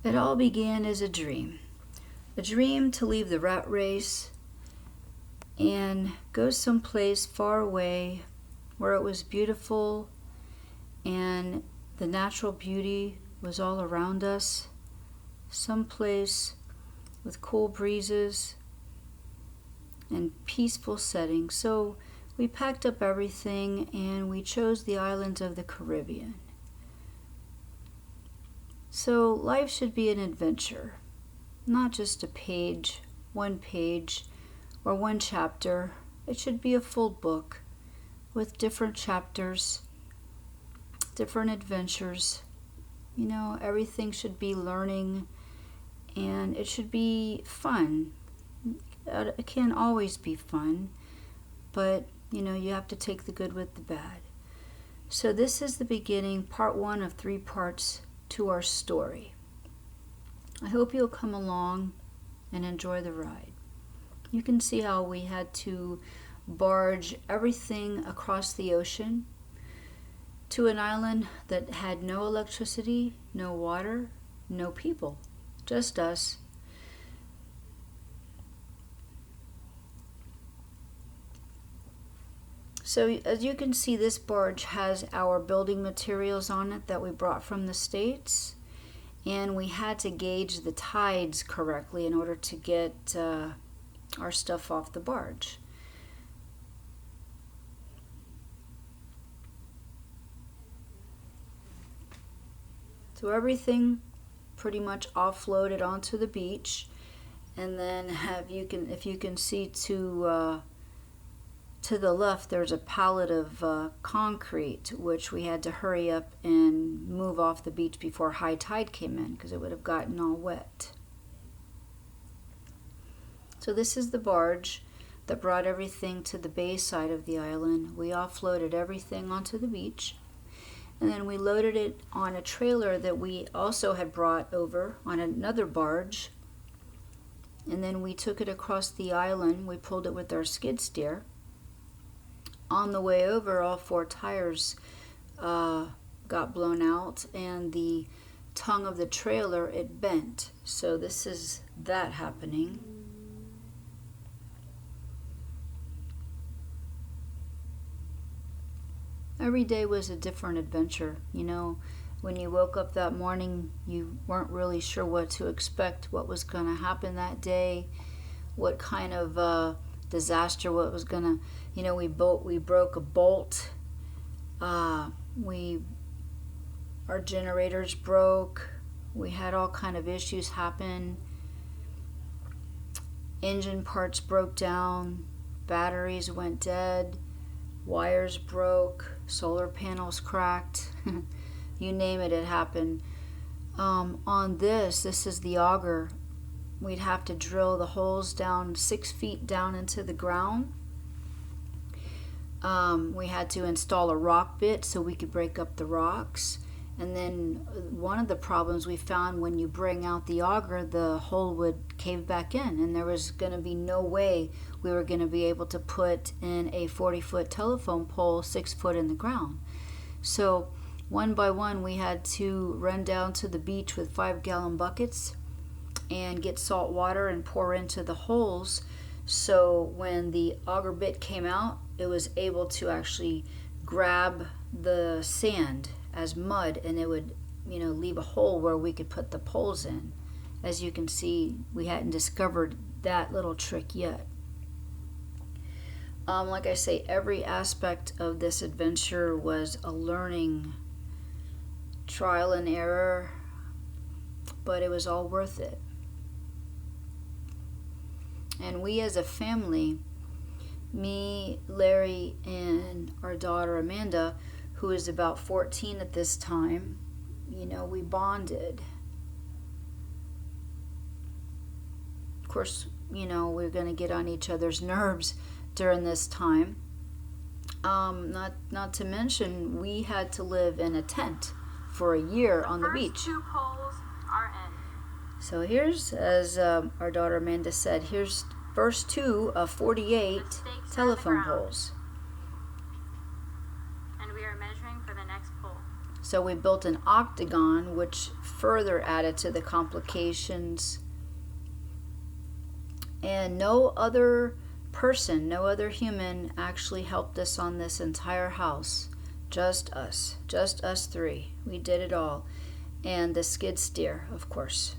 It all began as a dream to leave the rat race and go someplace far away where it was beautiful and the natural beauty was all around us, someplace with cool breezes and peaceful settings. So we packed up everything and we chose the islands of the Caribbean. So life should be an adventure, not just one page, or one chapter. It should be a full book with different chapters, different adventures. You know, everything should be learning and it should be fun. It can't always be fun, but you know, you have to take the good with the bad. So this is the beginning, part 1 of 3 parts to our story. I hope you'll come along and enjoy the ride. You can see how we had to barge everything across the ocean to an island that had no electricity, no water, no people, just us. So as you can see, this barge has our building materials on it that we brought from the States, and we had to gauge the tides correctly in order to get our stuff off the barge. So everything pretty much offloaded onto the beach, and then if you can see to the left, there's a pallet of concrete, which we had to hurry up and move off the beach before high tide came in, because it would have gotten all wet. So this is the barge that brought everything to the bay side of the island. We offloaded everything onto the beach, and then we loaded it on a trailer that we also had brought over on another barge, and then we took it across the island. We pulled it with our skid steer. On the way over, all 4 tires got blown out, and the tongue of the trailer, it bent. So this is that happening. Every day was a different adventure. You know, when you woke up that morning, you weren't really sure what to expect, what was going to happen that day, what kind of disaster, what was going to, you know, we broke a bolt. Our generators broke. We had all kind of issues happen. Engine parts broke down. Batteries went dead. Wires broke. Solar panels cracked. You name it, it happened. On this is the auger. We'd have to drill the holes down 6 feet down into the ground. We had to install a rock bit so we could break up the rocks. And then one of the problems we found, when you bring out the auger, the hole would cave back in, and there was going to be no way we were going to be able to put in a 40-foot telephone pole 6 foot in the ground. So one by one, we had to run down to the beach with 5-gallon buckets and get salt water and pour into the holes, so when the auger bit came out, it was able to actually grab the sand as mud, and it would, you know, leave a hole where we could put the poles in. As you can see, we hadn't discovered that little trick yet. Like I say, every aspect of this adventure was a learning trial and error, but it was all worth it. And we as a family, me, Larry, and our daughter Amanda, who is about 14 at this time, you know, we bonded. Of course, you know, we're going to get on each other's nerves during this time. Not to mention, we had to live in a tent for a year on the beach. 2 poles are in. So here's, as our daughter Amanda said, here's first 2 of 48 telephone poles. And we are measuring for the next pole. So we built an octagon, which further added to the complications. And no other person, no other human actually helped us on this entire house. Just us three. We did it all. And the skid steer, of course.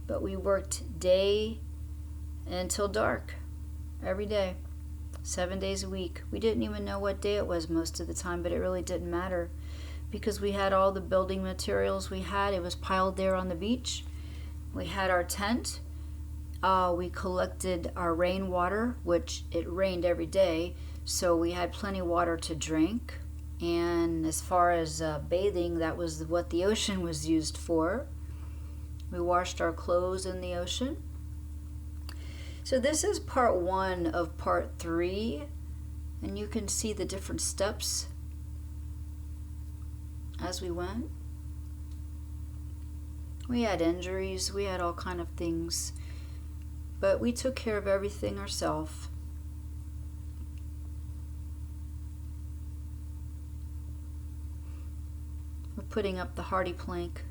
But we worked day until dark, every day, 7 days a week. We didn't even know what day it was most of the time, but it really didn't matter because we had all the building materials we had. It was piled there on the beach. We had our tent. We collected our rainwater, which it rained every day, so we had plenty of water to drink. And as far as bathing, that was what the ocean was used for. We washed our clothes in the ocean. So this is part 1 of part 3, and you can see the different steps as we went. We had injuries, we had all kind of things, but we took care of everything ourselves. We're putting up the hardy plank.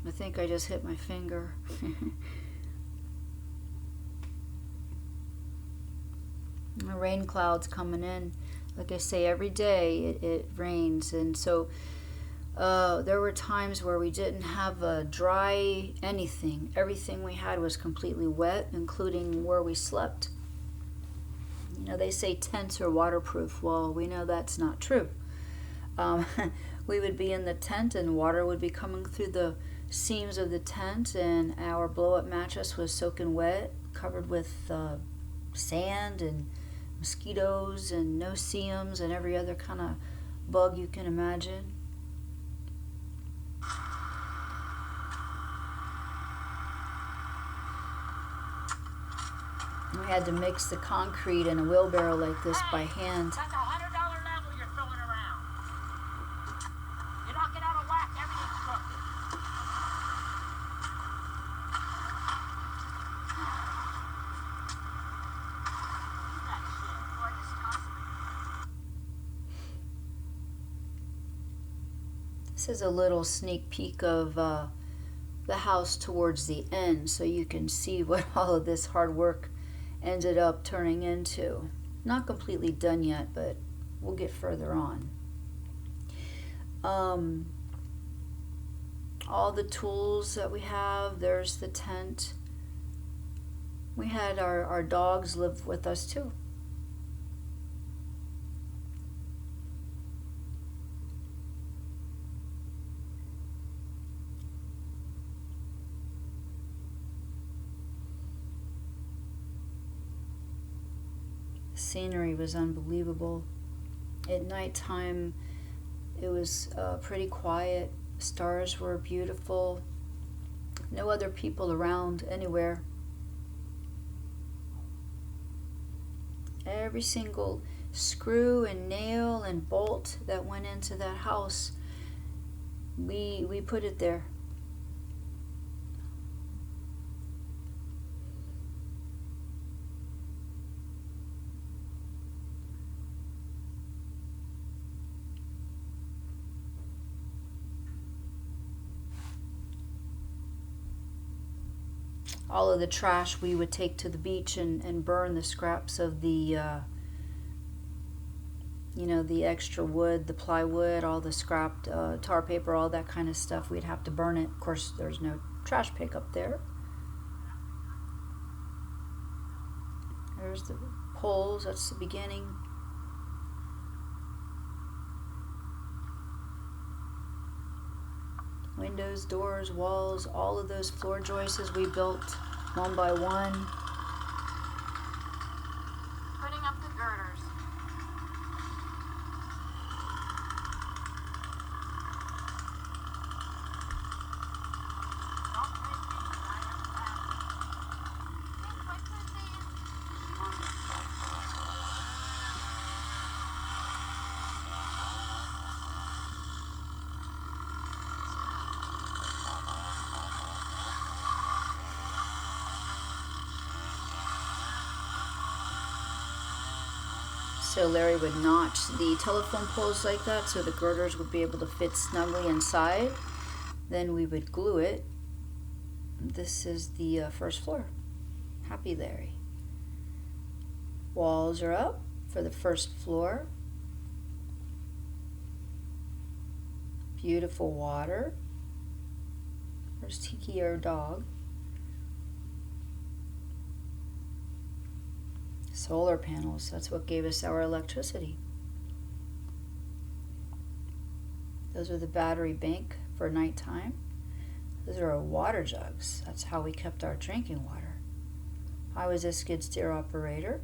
I think I just hit my finger. The rain clouds coming in. Like I say, every day it rains, and so there were times where we didn't have a dry anything. Everything we had was completely wet, including where we slept. You know, they say tents are waterproof. Well, we know that's not true. We would be in the tent and water would be coming through the seams of the tent, and our blow-up mattress was soaking wet, covered with sand and mosquitoes and no-see-ums and every other kind of bug you can imagine. We had to mix the concrete in a wheelbarrow like this by hand. That's $100 level you're throwing around. You knock it out of whack, everything's crooked. That shit, boy, just toss it. This is a little sneak peek of the house towards the end, so you can see what all of this hard work ended up turning into. Not completely done yet, but we'll get further on. All the tools that we have, there's the tent. We had our dogs live with us too. Scenery was unbelievable. At nighttime, it was pretty quiet. Stars were beautiful. No other people around anywhere. Every single screw and nail and bolt that went into that house, we put it there. All of the trash we would take to the beach and burn the scraps of the, the extra wood, the plywood, all the scrapped tar paper, all that kind of stuff. We'd have to burn it. Of course, there's no trash pickup there. There's the poles. That's the beginning. Windows, doors, walls, all of those floor joists we built one by one. Putting up the girders. Don't make me, I am proud. Think like So Larry would notch the telephone poles like that so the girders would be able to fit snugly inside. Then we would glue it. This is the first floor. Happy Larry. Walls are up for the first floor. Beautiful water. There's Tiki, our dog. Solar panels, that's what gave us our electricity. Those are the battery bank for nighttime. Those are our water jugs. That's how we kept our drinking water. I was a skid steer operator.